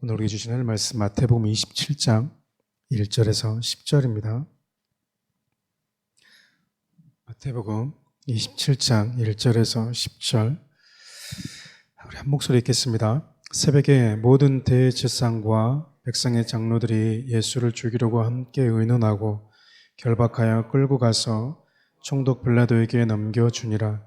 오늘 우리에게 주신 하나님의 말씀 마태복음 27장 1절에서 10절입니다. 마태복음 27장 1절에서 10절 우리 한 목소리 읽겠습니다. 새벽에 모든 대제사장과 백성의 장로들이 예수를 죽이려고 함께 의논하고 결박하여 끌고 가서 총독 빌라도에게 넘겨주니라.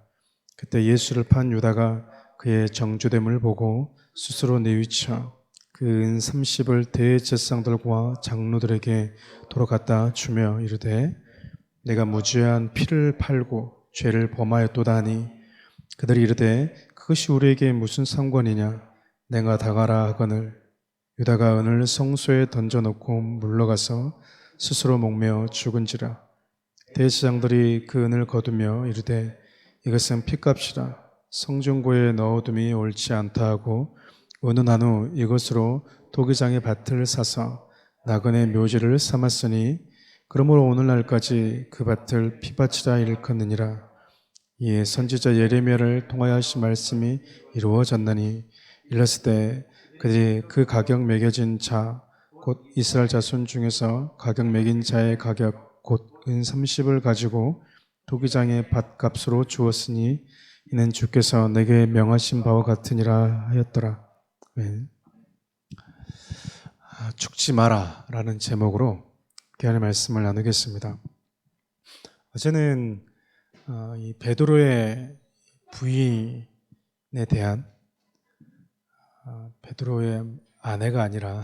그때 예수를 판 유다가 그의 정죄됨을 보고 스스로 뉘우쳐 그 은 30을 대제사장들과 장로들에게 도로 갖다 주며 이르되 내가 무죄한 피를 팔고 죄를 범하였도다 하니 그들이 이르되 그것이 우리에게 무슨 상관이냐 내가 당하라 하거늘 유다가 은을 성소에 던져놓고 물러가서 스스로 목매어 죽은지라. 대제사장들이 그 은을 거두며 이르되 이것은 피값이라 성중고에 넣어둠이 옳지 않다 하고 의논한 후 이것으로 도기장의 밭을 사서 나그네 묘지를 삼았으니 그러므로 오늘날까지 그 밭을 피밭이라 일컫느니라. 이에 선지자 예레미야를 통하여 하신 말씀이 이루어졌나니 일렀을 때 그들이 그 가격 매겨진 자 곧 이스라엘 자손 중에서 가격 매긴 자의 가격 곧 은 30을 가지고 도기장의 밭값으로 주었으니 이는 주께서 내게 명하신 바와 같으니라 하였더라. 죽지 마라 라는 제목으로 하나님의 말씀을 나누겠습니다. 어제는 이 베드로의 부인에 대한 베드로의 아내가 아니라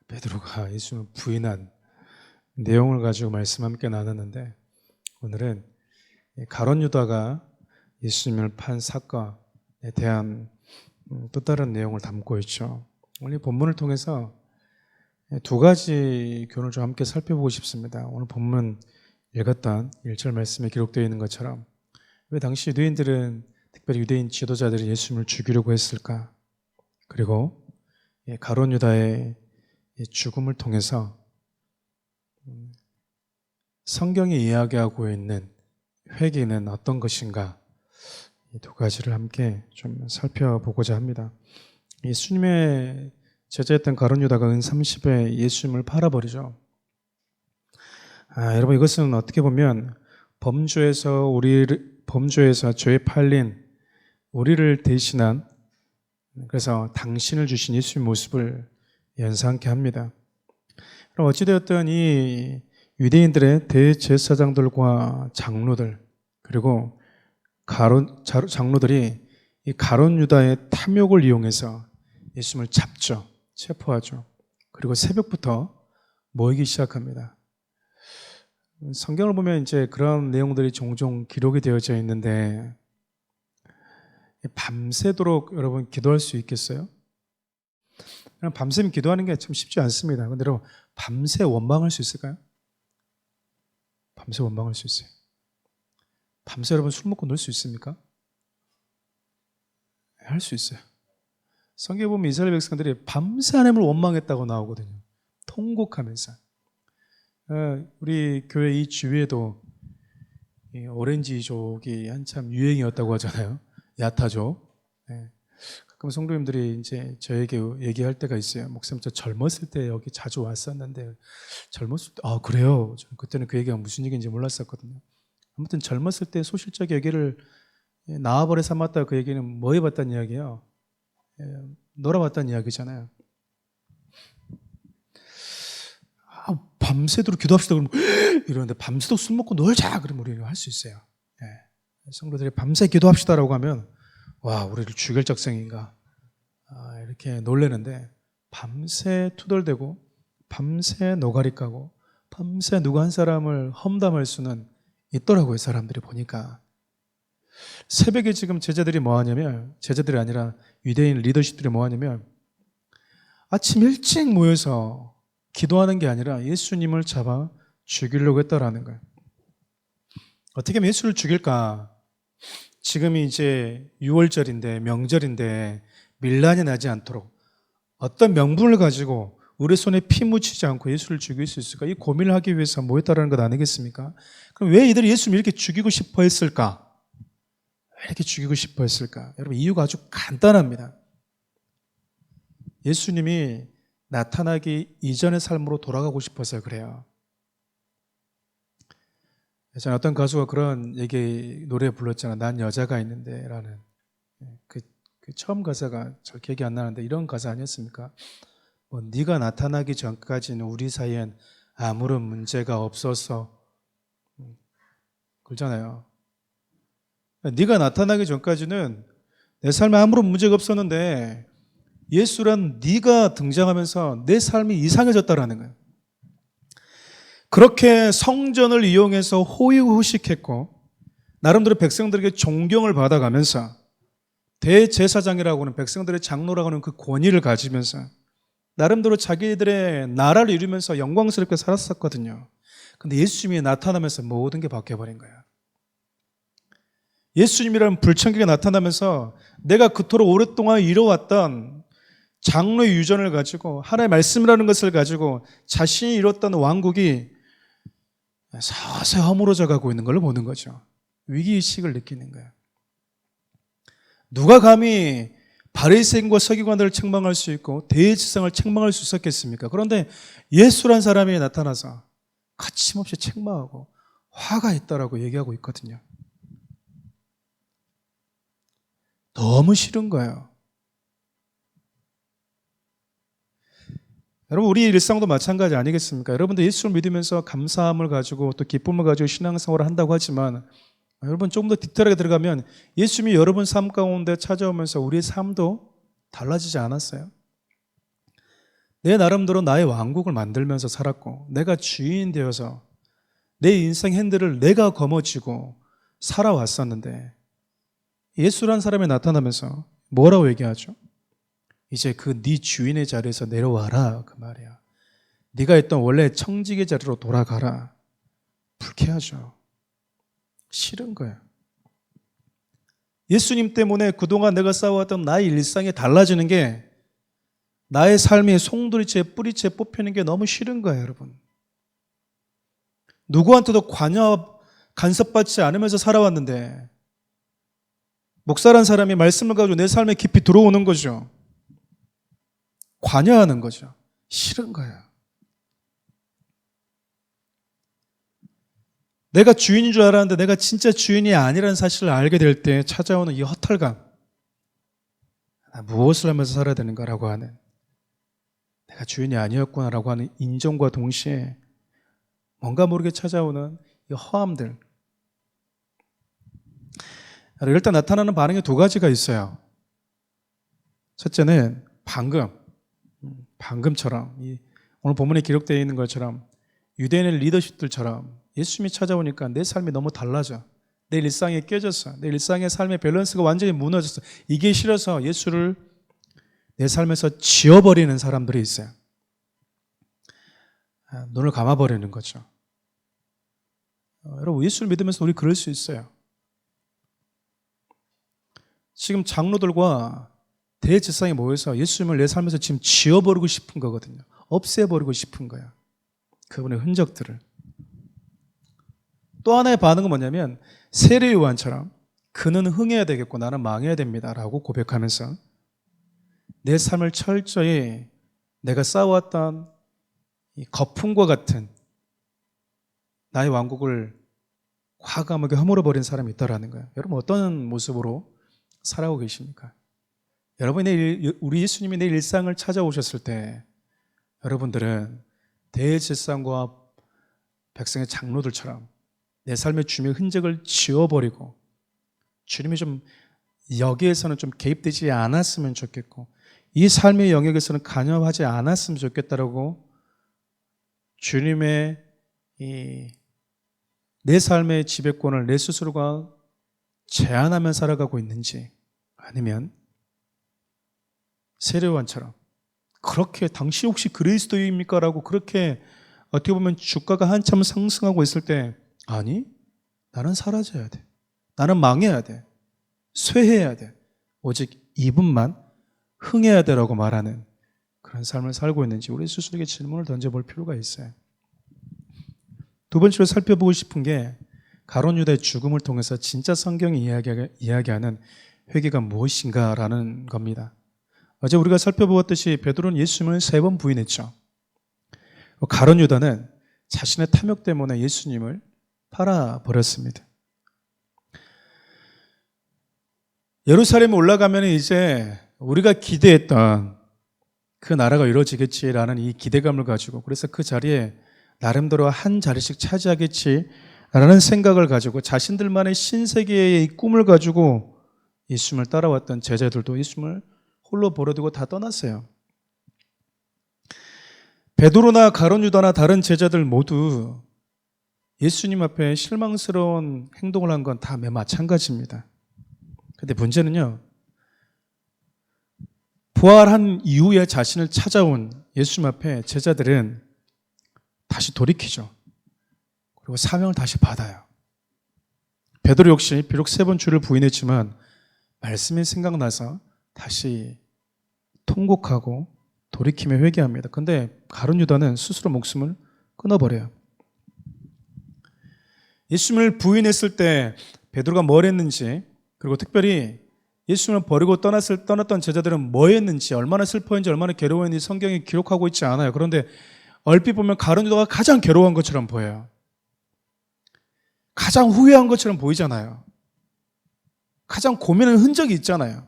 베드로가 예수님을 부인한 내용을 가지고 말씀 함께 나눴는데 오늘은 가룟 유다가 예수님을 판 사건에 대한 또 다른 내용을 담고 있죠. 오늘 본문을 통해서 두 가지 교훈을 좀 함께 살펴보고 싶습니다. 오늘 본문 읽었던 1절 말씀에 기록되어 있는 것처럼 왜 당시 유대인들은 특별히 유대인 지도자들이 예수님을 죽이려고 했을까? 그리고 가룟 유다의 죽음을 통해서 성경이 이야기하고 있는 회개는 어떤 것인가? 이 두 가지를 함께 좀 살펴보고자 합니다. 예수님의 제자였던 가룟 유다가 은 30에 예수님을 팔아버리죠. 여러분 이것은 어떻게 보면 범죄에서 죄에 팔린 우리를 대신한 그래서 당신을 주신 예수님의 모습을 연상케 합니다. 그럼 어찌되었든 이 유대인들의 대제사장들과 장로들 그리고 장로들이 이 가룟 유다의 탐욕을 이용해서 예수님을 잡죠. 체포하죠. 그리고 새벽부터 모이기 시작합니다. 성경을 보면 이제 그런 내용들이 종종 기록이 되어져 있는데 밤새도록 여러분 기도할 수 있겠어요? 밤샘 기도하는 게 참 쉽지 않습니다. 그런데 여러분 밤새 원망할 수 있을까요? 밤새 원망할 수 있어요. 밤새 여러분 술 먹고 놀 수 있습니까? 할 수 있어요. 성경에 보면 이스라엘 백성들이 밤새 하나님을 원망했다고 나오거든요. 통곡하면서. 우리 교회 이 주위에도 오렌지족이 한참 유행이었다고 하잖아요. 야타족. 가끔 성도님들이 이제 저에게 얘기할 때가 있어요. 목사님 저 젊었을 때 여기 자주 왔었는데 젊었을 때 그래요. 저는 그때는 그 얘기가 무슨 얘기인지 몰랐었거든요. 아무튼 젊었을 때 소실적 얘기를 나와버려 삼았다 그 얘기는 뭐 해봤다는 이야기예요? 놀아봤다는 이야기잖아요. 밤새도록 기도합시다 그러면 이러는데 밤새도록 술 먹고 놀자 그러면 우리는 할 수 있어요. 성도들이 밤새 기도합시다라고 하면 와 우리를 죽일 작정인가 이렇게 놀래는데 밤새 투덜대고 밤새 노가리 까고 밤새 누구 한 사람을 험담할 수는 있더라고요. 사람들이 보니까 새벽에 지금 제자들이 뭐하냐면 제자들이 아니라 유대인 리더십들이 뭐하냐면 아침 일찍 모여서 기도하는 게 아니라 예수님을 잡아 죽이려고 했다라는 거예요. 어떻게 하면 예수를 죽일까? 지금이 이제 6월절인데 명절인데 밀란이 나지 않도록 어떤 명분을 가지고 우리 손에 피 묻히지 않고 예수를 죽일 수 있을까? 이 고민을 하기 위해서 모였다는 것 아니겠습니까? 그럼 왜 이들이 예수님을 이렇게 죽이고 싶어 했을까? 왜 이렇게 죽이고 싶어 했을까? 여러분 이유가 아주 간단합니다. 예수님이 나타나기 이전의 삶으로 돌아가고 싶어서 그래요. 예전에 어떤 가수가 그런 노래 불렀잖아. 난 여자가 있는데 라는. 그 처음 가사가 잘 기억이 안 나는데 이런 가사 아니었습니까? 뭐 네가 나타나기 전까지는 우리 사이엔 아무런 문제가 없어서, 그러잖아요. 네가 나타나기 전까지는 내 삶에 아무런 문제가 없었는데 예수란 네가 등장하면서 내 삶이 이상해졌다라는 거예요. 그렇게 성전을 이용해서 호의호식했고 나름대로 백성들에게 존경을 받아가면서 대제사장이라고 하는, 백성들의 장로라고 하는 그 권위를 가지면서 나름대로 자기들의 나라를 이루면서 영광스럽게 살았었거든요. 근데 예수님이 나타나면서 모든 게 바뀌어버린 거예요. 예수님이라는 불천기가 나타나면서 내가 그토록 오랫동안 이뤄왔던 장로의 유전을 가지고 하나님의 말씀이라는 것을 가지고 자신이 이뤘던 왕국이 서서히 허물어져 가고 있는 걸 보는 거죠. 위기의식을 느끼는 거예요. 누가 감히 바리새인과 서기관들을 책망할 수 있고 대제사장을 책망할 수 있었겠습니까? 그런데 예수란 사람이 나타나서 거침없이 책망하고 화가 있다라고 얘기하고 있거든요. 너무 싫은 거예요. 여러분, 우리 일상도 마찬가지 아니겠습니까? 여러분도 예수를 믿으면서 감사함을 가지고 또 기쁨을 가지고 신앙생활을 한다고 하지만 여러분 조금 더 디테일하게 들어가면 예수님이 여러분 삶 가운데 찾아오면서 우리의 삶도 달라지지 않았어요? 내 나름대로 나의 왕국을 만들면서 살았고 내가 주인 되어서 내 인생 핸들을 내가 거머쥐고 살아왔었는데 예수란 사람이 나타나면서 뭐라고 얘기하죠? 이제 그 네 주인의 자리에서 내려와라 그 말이야. 네가 있던 원래 청직의 자리로 돌아가라. 불쾌하죠. 싫은 거예요. 예수님 때문에 그동안 내가 쌓아왔던 나의 일상이 달라지는 게 나의 삶이 송두리째 뿌리째 뽑히는 게 너무 싫은 거예요, 여러분. 누구한테도 간섭받지 않으면서 살아왔는데 목사란 사람이 말씀을 가지고 내 삶에 깊이 들어오는 거죠. 관여하는 거죠. 싫은 거예요. 내가 주인인 줄 알았는데 내가 진짜 주인이 아니라는 사실을 알게 될 때 찾아오는 이 허탈감. 무엇을 하면서 살아야 되는가라고 하는, 내가 주인이 아니었구나라고 하는 인정과 동시에 뭔가 모르게 찾아오는 이 허함들. 일단 나타나는 반응이 두 가지가 있어요. 첫째는 방금처럼 오늘 본문에 기록되어 있는 것처럼 유대인의 리더십들처럼 예수님이 찾아오니까 내 삶이 너무 달라져. 내 일상에 깨졌어. 내 일상의 삶의 밸런스가 완전히 무너졌어. 이게 싫어서 예수를 내 삶에서 지워버리는 사람들이 있어요. 눈을 감아버리는 거죠. 여러분, 예수를 믿으면서 우리 그럴 수 있어요. 지금 장로들과 대제사장이 모여서 예수님을 내 삶에서 지금 지워버리고 싶은 거거든요. 없애버리고 싶은 거야. 그분의 흔적들을. 또 하나의 반응은 뭐냐면 세례 요한처럼 그는 흥해야 되겠고 나는 망해야 됩니다라고 고백하면서 내 삶을 철저히 내가 쌓아왔던 이 거품과 같은 나의 왕국을 과감하게 허물어버린 사람이 있다라는 거예요. 여러분 어떤 모습으로 살아오고 계십니까? 우리 예수님이 내 일상을 찾아오셨을 때 여러분들은 대제사장과 백성의 장로들처럼 내 삶의 주님의 흔적을 지워버리고 주님이 좀 여기에서는 좀 개입되지 않았으면 좋겠고 이 삶의 영역에서는 간섭하지 않았으면 좋겠다라고 주님의 내 삶의 지배권을 내 스스로가 제한하며 살아가고 있는지, 아니면 세례요한처럼 그렇게 당신 혹시 그리스도입니까? 라고 그렇게 어떻게 보면 주가가 한참 상승하고 있을 때 아니, 나는 사라져야 돼. 나는 망해야 돼. 쇠해야 돼. 오직 이분만 흥해야 되라고 말하는 그런 삶을 살고 있는지 우리 스스로에게 질문을 던져볼 필요가 있어요. 두 번째로 살펴보고 싶은 게 가룟 유다의 죽음을 통해서 진짜 성경이 이야기하는 회개가 무엇인가라는 겁니다. 어제 우리가 살펴보았듯이 베드로는 예수님을 3번 부인했죠. 가룟 유다는 자신의 탐욕 때문에 예수님을 팔아버렸습니다. 예루살렘에 올라가면 이제 우리가 기대했던 그 나라가 이루어지겠지라는 이 기대감을 가지고, 그래서 그 자리에 나름대로 한 자리씩 차지하겠지라는 생각을 가지고 자신들만의 신세계의 이 꿈을 가지고 예수님을 따라왔던 제자들도 예수님을 홀로 버려두고 다 떠났어요. 베드로나 가룟 유다나 다른 제자들 모두 예수님 앞에 실망스러운 행동을 한 건 다 마찬가지입니다. 근데 문제는요, 부활한 이후에 자신을 찾아온 예수님 앞에 제자들은 다시 돌이키죠. 그리고 사명을 다시 받아요. 베드로 역시 비록 3번 주를 부인했지만 말씀이 생각나서 다시 통곡하고 돌이키며 회개합니다. 근데 가룟 유다는 스스로 목숨을 끊어버려요. 예수님을 부인했을 때 베드로가 뭘 했는지, 그리고 특별히 예수님을 버리고 떠났던 제자들은 뭐 했는지, 얼마나 슬퍼했는지, 얼마나 괴로워했는지 성경이 기록하고 있지 않아요. 그런데 얼핏 보면 가룟 유다가 가장 괴로워한 것처럼 보여요. 가장 후회한 것처럼 보이잖아요. 가장 고민한 흔적이 있잖아요.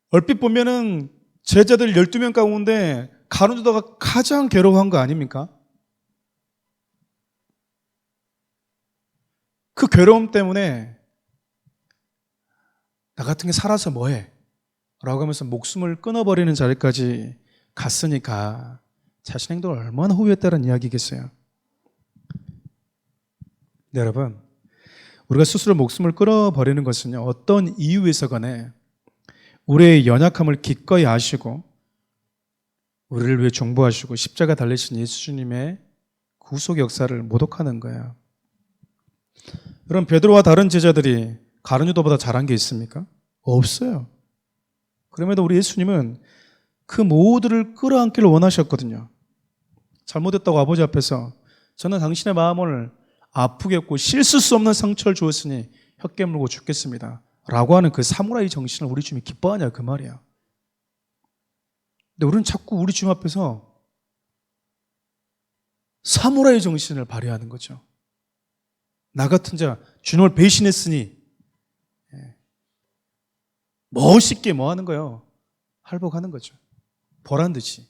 얼핏 보면은 제자들 12명 가운데 가룟 유다가 가장 괴로워한 거 아닙니까? 그 괴로움 때문에 나 같은 게 살아서 뭐해? 라고 하면서 목숨을 끊어버리는 자리까지 갔으니까 자신의 행동을 얼마나 후회했다는 이야기겠어요. 네, 여러분, 우리가 스스로 목숨을 끊어버리는 것은요, 어떤 이유에서 간에 우리의 연약함을 기꺼이 아시고 우리를 위해 중보하시고 십자가 달리신 예수님의 구속 역사를 모독하는 거예요. 여러분, 베드로와 다른 제자들이 가룟 유다보다 잘한 게 있습니까? 없어요. 그럼에도 우리 예수님은 그 모두를 끌어안기를 원하셨거든요. 잘못했다고 아버지 앞에서 저는 당신의 마음을 아프게 했고 씻을 수 없는 상처를 주었으니 혀 깨물고 죽겠습니다 라고 하는 그 사무라이 정신을 우리 주님이 기뻐하냐 그 말이야. 근데 우리는 자꾸 우리 주님 앞에서 사무라이 정신을 발휘하는 거죠. 나 같은 자 주님을 배신했으니 멋있게 뭐 하는 거예요? 할복하는 거죠. 벌한 듯이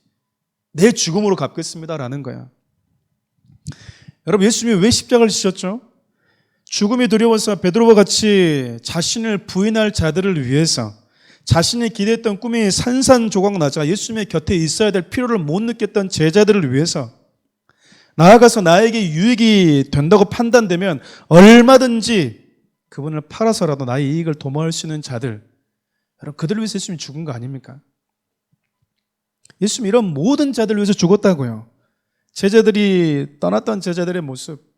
내 죽음으로 갚겠습니다라는 거야. 여러분, 예수님이 왜 십자가를 지셨죠? 죽음이 두려워서 베드로와 같이 자신을 부인할 자들을 위해서, 자신이 기대했던 꿈이 산산조각 나자 예수님의 곁에 있어야 될 필요를 못 느꼈던 제자들을 위해서, 나아가서 나에게 유익이 된다고 판단되면 얼마든지 그분을 팔아서라도 나의 이익을 도모할 수 있는 자들, 여러분, 그들을 위해서 예수님이 죽은 거 아닙니까? 예수님이 이런 모든 자들을 위해서 죽었다고요. 제자들이 떠났던 제자들의 모습,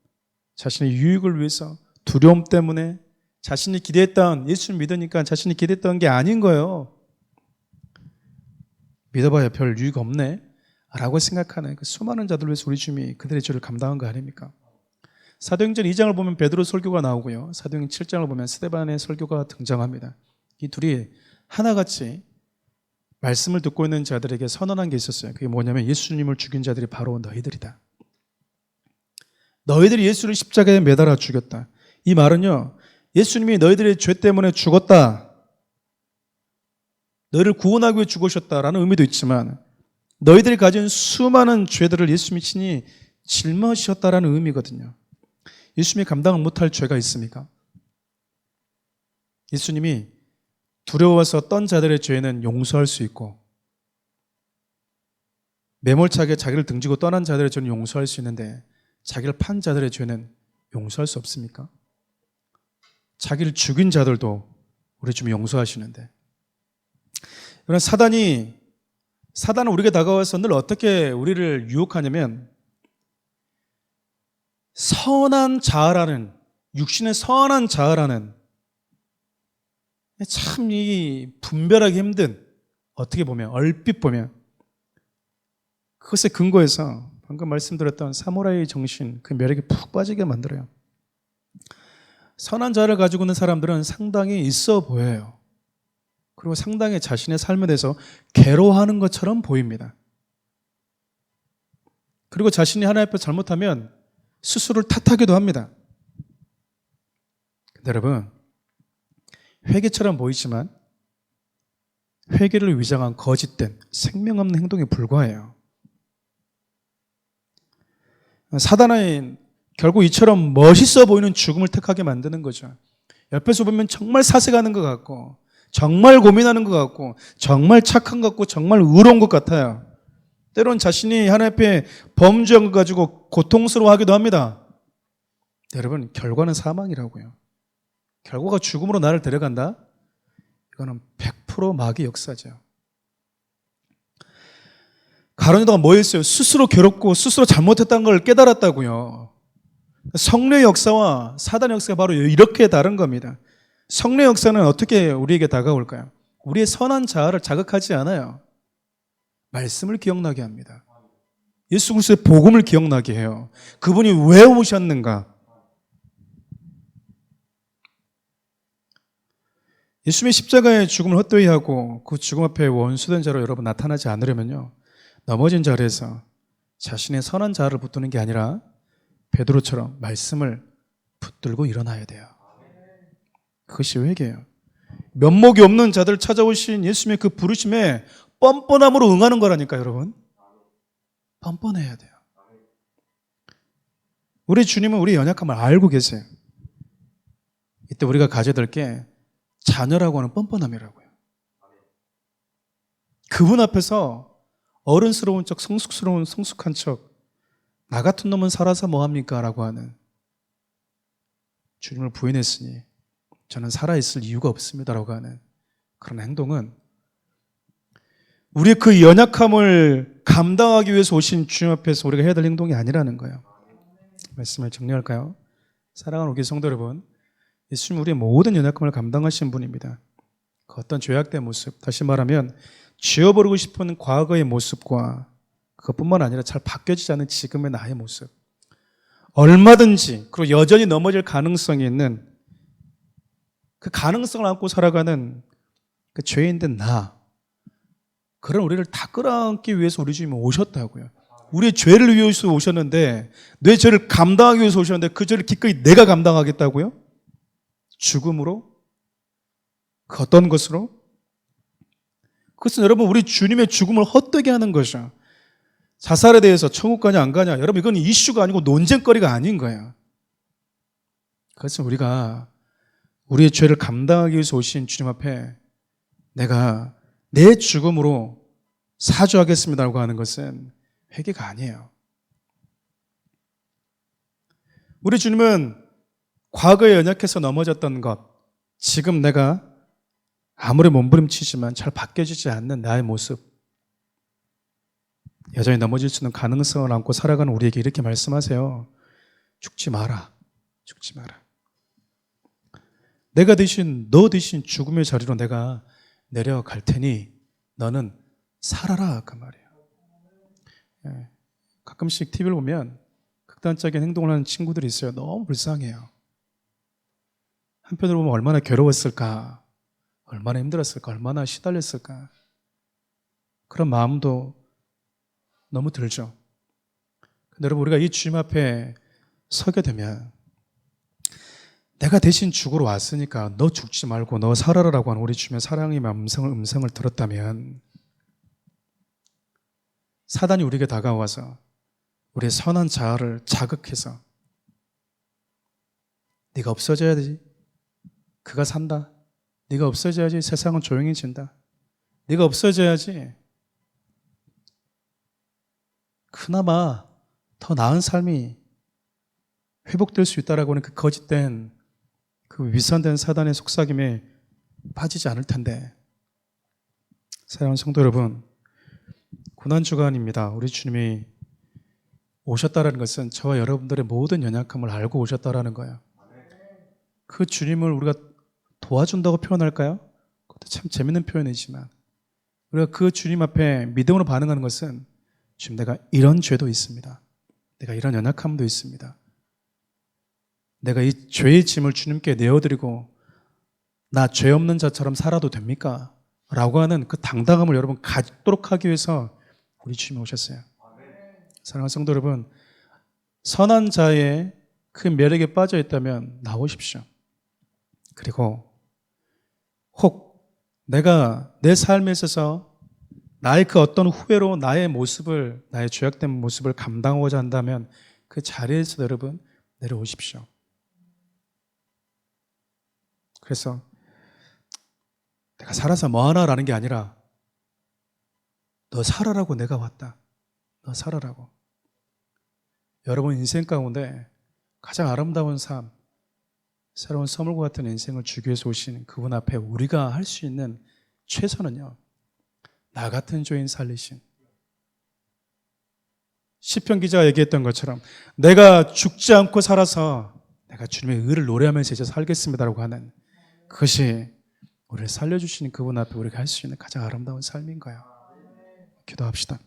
자신의 유익을 위해서, 두려움 때문에 자신이 기대했던, 예수를 믿으니까 자신이 기대했던 게 아닌 거예요. 믿어봐야 별 유익 없네 라고 생각하는 그 수많은 자들 위해서 우리 주님이 그들의 죄를 감당한 거 아닙니까? 사도행전 2장을 보면 베드로 설교가 나오고요, 사도행전 7장을 보면 스데반의 설교가 등장합니다. 이 둘이 하나같이 말씀을 듣고 있는 자들에게 선언한 게 있었어요. 그게 뭐냐면 예수님을 죽인 자들이 바로 너희들이다. 너희들이 예수를 십자가에 매달아 죽였다. 이 말은요, 예수님이 너희들의 죄 때문에 죽었다, 너희를 구원하기 위해 죽으셨다라는 의미도 있지만 너희들이 가진 수많은 죄들을 예수님이 친히 짊어지셨다라는 의미거든요. 예수님이 감당을 못할 죄가 있습니까? 예수님이 두려워서 떤 자들의 죄는 용서할 수 있고 매몰차게 자기를 등지고 떠난 자들의 죄는 용서할 수 있는데 자기를 판 자들의 죄는 용서할 수 없습니까? 자기를 죽인 자들도 우리 주님이 용서하시는데, 그러나 사단은 우리에게 다가와서 늘 어떻게 우리를 유혹하냐면 선한 자아라는, 육신의 선한 자아라는 참 이 분별하기 힘든, 어떻게 보면 얼핏 보면 그것에 근거해서 방금 말씀드렸던 사무라이 정신, 그 매력에 푹 빠지게 만들어요. 선한 자아를 가지고 있는 사람들은 상당히 있어 보여요. 그리고 상당히 자신의 삶에 대해서 괴로워하는 것처럼 보입니다. 그리고 자신이 하나님 앞에 잘못하면 스스로를 탓하기도 합니다. 근데 여러분, 회개처럼 보이지만 회개를 위장한 거짓된 생명 없는 행동에 불과해요. 사단은 결국 이처럼 멋있어 보이는 죽음을 택하게 만드는 거죠. 옆에서 보면 정말 사색하는 것 같고, 정말 고민하는 것 같고, 정말 착한 것 같고, 정말 의로운 것 같아요. 때론 자신이 하나님 앞에 범죄한 것 가지고 고통스러워하기도 합니다. 여러분, 결과는 사망이라고요. 결과가 죽음으로 나를 데려간다? 이거는 100% 마귀 역사죠. 가룟 유다가 뭐 했어요? 스스로 괴롭고 스스로 잘못했다는 걸 깨달았다고요. 성례의 역사와 사단의 역사가 바로 이렇게 다른 겁니다. 성례의 역사는 어떻게 우리에게 다가올까요? 우리의 선한 자아를 자극하지 않아요. 말씀을 기억나게 합니다. 예수 그리스도의 복음을 기억나게 해요. 그분이 왜 오셨는가? 예수님의 십자가의 죽음을 헛되이 하고 그 죽음 앞에 원수된 자로 여러분 나타나지 않으려면요, 넘어진 자리에서 자신의 선한 자아를 붙드는 게 아니라 베드로처럼 말씀을 붙들고 일어나야 돼요. 그것이 회개예요. 면목이 없는 자들 찾아오신 예수님의 그 부르심에 뻔뻔함으로 응하는 거라니까 여러분. 뻔뻔해야 돼요. 우리 주님은 우리의 연약함을 알고 계세요. 이때 우리가 가져야 될 게 자녀라고 하는 뻔뻔함이라고요. 그분 앞에서 어른스러운 척, 성숙한 척, 나 같은 놈은 살아서 뭐합니까? 라고 하는, 주님을 부인했으니 저는 살아있을 이유가 없습니다 라고 하는 그런 행동은 우리의 그 연약함을 감당하기 위해서 오신 주님 앞에서 우리가 해야 될 행동이 아니라는 거예요. 말씀을 정리할까요? 사랑하는 우리 성도 여러분, 예수님 우리의 모든 연약함을 감당하신 분입니다. 그 어떤 죄악된 모습, 다시 말하면 지워버리고 싶은 과거의 모습과 그것뿐만 아니라 잘 바뀌어지지 않은 지금의 나의 모습, 얼마든지 그리고 여전히 넘어질 가능성이 있는 그 가능성을 안고 살아가는 그 죄인된 나, 그런 우리를 다 끌어안기 위해서 우리 주님이 오셨다고요. 우리의 죄를 위해서 오셨는데, 내 죄를 감당하기 위해서 오셨는데 그 죄를 기꺼이 내가 감당하겠다고요? 죽음으로? 그 어떤 것으로? 그것은 여러분 우리 주님의 죽음을 헛되게 하는 것이죠. 자살에 대해서 천국 가냐 안 가냐, 여러분 이건 이슈가 아니고 논쟁거리가 아닌 거예요. 그것은 우리가 우리의 죄를 감당하기 위해서 오신 주님 앞에 내가 내 죽음으로 사죄하겠습니다라고 하는 것은 회개가 아니에요. 우리 주님은 과거에 연약해서 넘어졌던 것, 지금 내가 아무리 몸부림치지만 잘 바뀌어지지 않는 나의 모습, 여전히 넘어질 수 있는 가능성을 안고 살아가는 우리에게 이렇게 말씀하세요. 죽지 마라. 죽지 마라. 내가 대신, 너 대신 죽음의 자리로 내가 내려갈 테니 너는 살아라. 그 말이에요. 예. 가끔씩 TV를 보면 극단적인 행동을 하는 친구들이 있어요. 너무 불쌍해요. 한편으로 보면 얼마나 괴로웠을까, 얼마나 힘들었을까, 얼마나 시달렸을까, 그런 마음도 너무 들죠. 근데 여러분, 우리가 이 주님 앞에 서게 되면 내가 대신 죽으러 왔으니까 너 죽지 말고 너 살아라라고 하는 우리 주님의 사랑의 음성을 들었다면, 사단이 우리에게 다가와서 우리의 선한 자아를 자극해서 네가 없어져야 되지, 그가 산다, 네가 없어져야지 세상은 조용해진다, 네가 없어져야지 그나마 더 나은 삶이 회복될 수 있다라고 하는 그 거짓된, 그 위선된 사단의 속삭임에 빠지지 않을 텐데. 사랑하는 성도 여러분, 고난주간입니다. 우리 주님이 오셨다라는 것은 저와 여러분들의 모든 연약함을 알고 오셨다라는 거예요. 그 주님을 우리가 도와준다고 표현할까요? 그것도 참 재밌는 표현이지만, 우리가 그 주님 앞에 믿음으로 반응하는 것은, 지금 내가 이런 죄도 있습니다, 내가 이런 연약함도 있습니다, 내가 이 죄의 짐을 주님께 내어드리고 나 죄 없는 자처럼 살아도 됩니까? 라고 하는 그 당당함을 여러분 갖도록 하기 위해서 우리 주님이 오셨어요. 사랑하는 성도 여러분, 선한 자의 그 매력에 빠져 있다면 나오십시오. 그리고 혹 내가 내 삶에 있어서 나의 그 어떤 후회로 나의 모습을, 나의 죄악된 모습을 감당하고자 한다면 그 자리에서 여러분 내려오십시오. 그래서 내가 살아서 뭐하나라는 게 아니라 너 살아라고 내가 왔다. 너 살아라고. 여러분 인생 가운데 가장 아름다운 삶, 새로운 선물과 같은 인생을 주기 위해서 오신 그분 앞에 우리가 할 수 있는 최선은요, 나 같은 죄인 살리신, 시편 기자가 얘기했던 것처럼 내가 죽지 않고 살아서 내가 주님의 의를 노래하면서 이제 살겠습니다라고 하는 그것이 우리를 살려주시는 그분 앞에 우리가 할 수 있는 가장 아름다운 삶인 거예요. 기도합시다.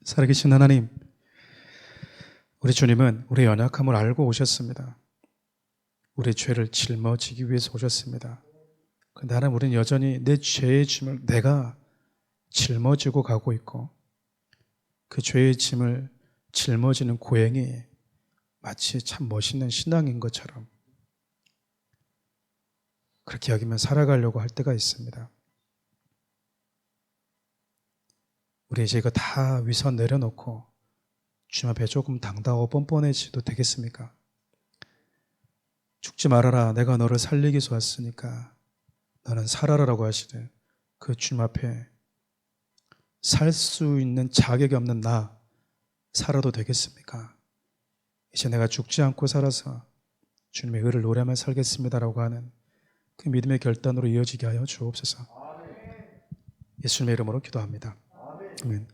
살아계신 하나님, 우리 주님은 우리의 연약함을 알고 오셨습니다. 우리의 죄를 짊어지기 위해서 오셨습니다. 그런데 하나님, 우리는 여전히 내 죄의 짐을 내가 짊어지고 가고 있고 그 죄의 짐을 짊어지는 고행이 마치 참 멋있는 신앙인 것처럼 그렇게 여기면 살아가려고 할 때가 있습니다. 우리 이제 이거 다 위선 내려놓고 주님 앞에 조금 당당하고 뻔뻔해지도 되겠습니까? 죽지 말아라. 내가 너를 살리기 위해서 왔으니까 너는 살아라라고 하시되 그 주님 앞에 살 수 있는 자격이 없는 나 살아도 되겠습니까? 이제 내가 죽지 않고 살아서 주님의 의를 노래하며 살겠습니다라고 하는 그 믿음의 결단으로 이어지게 하여 주옵소서. 예수님의 이름으로 기도합니다. 아멘.